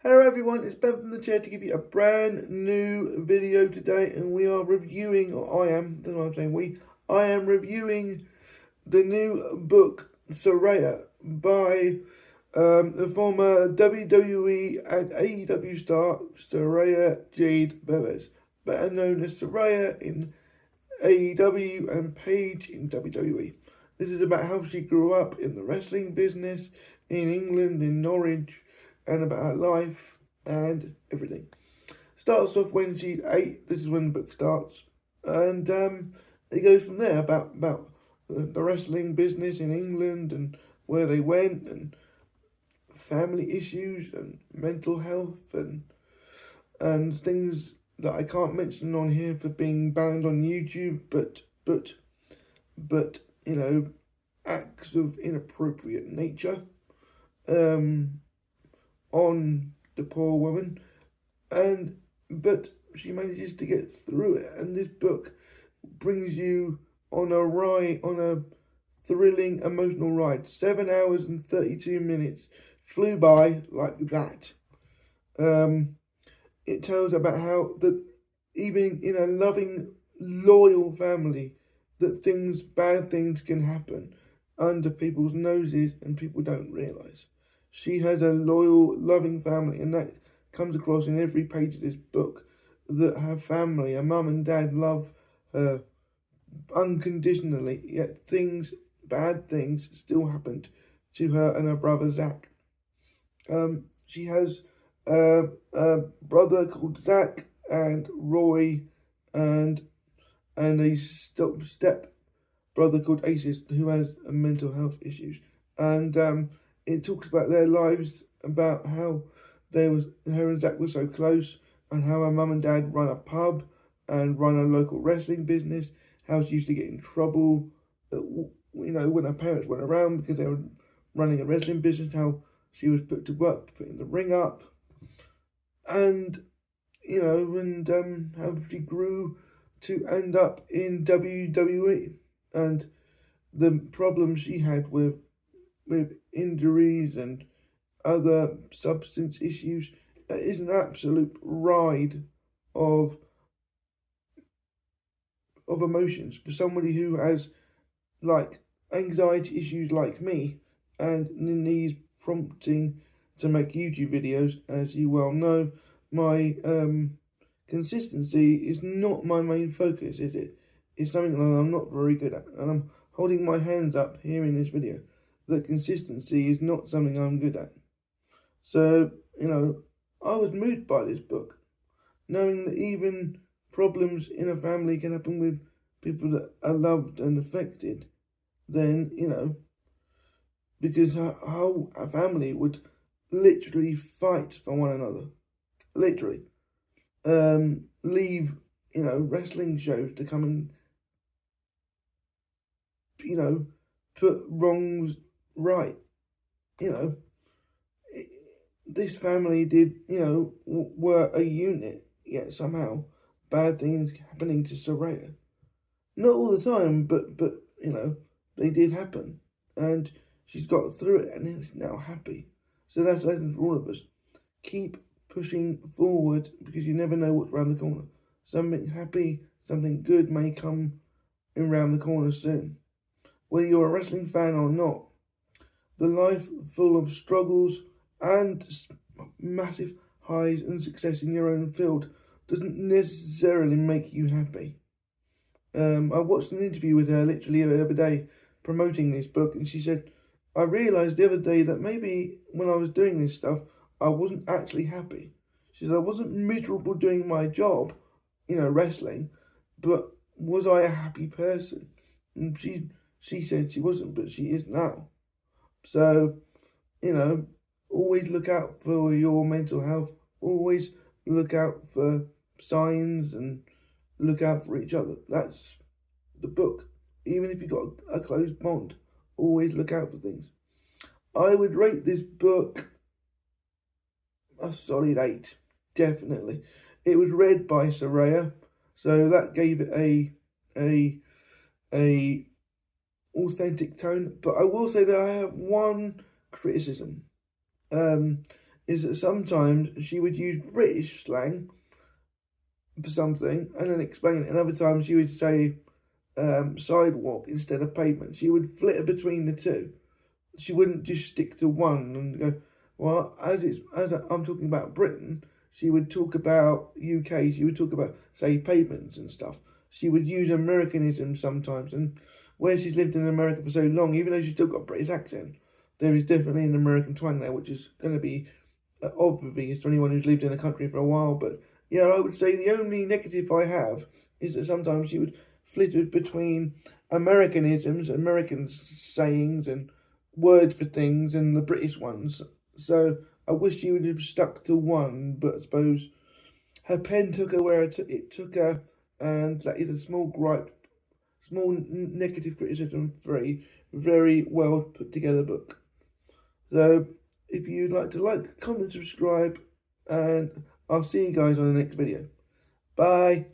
Hello everyone, it's Ben from the chair to give you a brand new video today, and we are reviewing, or I am, that's what I'm saying, I am reviewing the new book, Soraya, by the former WWE and AEW star, Saraya Jade Perez, better known as Saraya in AEW and Paige in WWE. This is about how she grew up in the wrestling business in England, in Norwich, and about her life and everything. Starts off when she's 8, this is when the book starts, and it goes from there about the wrestling business in England and where they went and family issues and mental health and things that I can't mention on here for being banned on YouTube, but you know, acts of inappropriate nature on the poor woman, but she manages to get through it, and this book brings you on a thrilling, emotional ride. 7 hours and 32 minutes flew by like that. It tells about how that even in a loving, loyal family, that bad things can happen under people's noses and people don't realise. She has a loyal, loving family, and that comes across in every page of this book, that her family, her mum and dad, love her unconditionally, yet bad things still happened to her and her brother Zach. She has a brother called Zach and Roy and a step brother called Aces who has mental health issues, and it talks about their lives, about how her and Zach were so close, and how her mum and dad run a pub and run a local wrestling business, how she used to get in trouble, when her parents weren't around because they were running a wrestling business, how she was put to work putting the ring up, and how she grew to end up in WWE, and the problems she had with injuries and other substance issues. It is an absolute ride of emotions for somebody who has like anxiety issues like me and needs prompting to make YouTube videos. As you well know, my consistency is not my main focus, is it? It's something that I'm not very good at, and I'm holding my hands up here in this video that consistency is not something I'm good at. So, I was moved by this book, knowing that even problems in a family can happen with people that are loved and affected. Then, because her whole family would literally fight for one another. Literally. Leave, wrestling shows to come and, put wrongs right. This family were a unit, yet somehow bad things happening to Soraya. Not all the time, but they did happen, and she's got through it and is now happy. So that's a lesson for all of us. Keep pushing forward, because you never know what's around the corner. Something happy, something good may come around the corner soon. Whether you're a wrestling fan or not, the life full of struggles and massive highs and success in your own field doesn't necessarily make you happy. I watched an interview with her literally the other day promoting this book, and she said, I realised the other day that maybe when I was doing this stuff, I wasn't actually happy. She said, I wasn't miserable doing my job, wrestling, but was I a happy person? And she said she wasn't, but she is now. So, always look out for your mental health. Always look out for signs and look out for each other. That's the book. Even if you've got a closed bond, always look out for things. I would rate this book a solid 8, definitely. It was read by Saraya, so that gave it a authentic tone. But I will say that I have one criticism. is that sometimes she would use British slang for something and then explain it, and other times she would say sidewalk instead of pavement. She would flitter between the two. She wouldn't just stick to one and go, well, I'm talking about Britain, she would talk about UK, she would talk about, say, pavements and stuff. She would use Americanism sometimes, and where she's lived in America for so long, even though she's still got a British accent, there is definitely an American twang there, which is going to be obvious to anyone who's lived in a country for a while. But yeah, I would say the only negative I have is that sometimes she would flitter between Americanisms, American sayings and words for things, and the British ones. So I wish she would have stuck to one, but I suppose her pen took her where it took her, and that is a small gripe, small negative criticism for a very well put together book. So if you'd like to like, comment, subscribe, and I'll see you guys on the next video. Bye.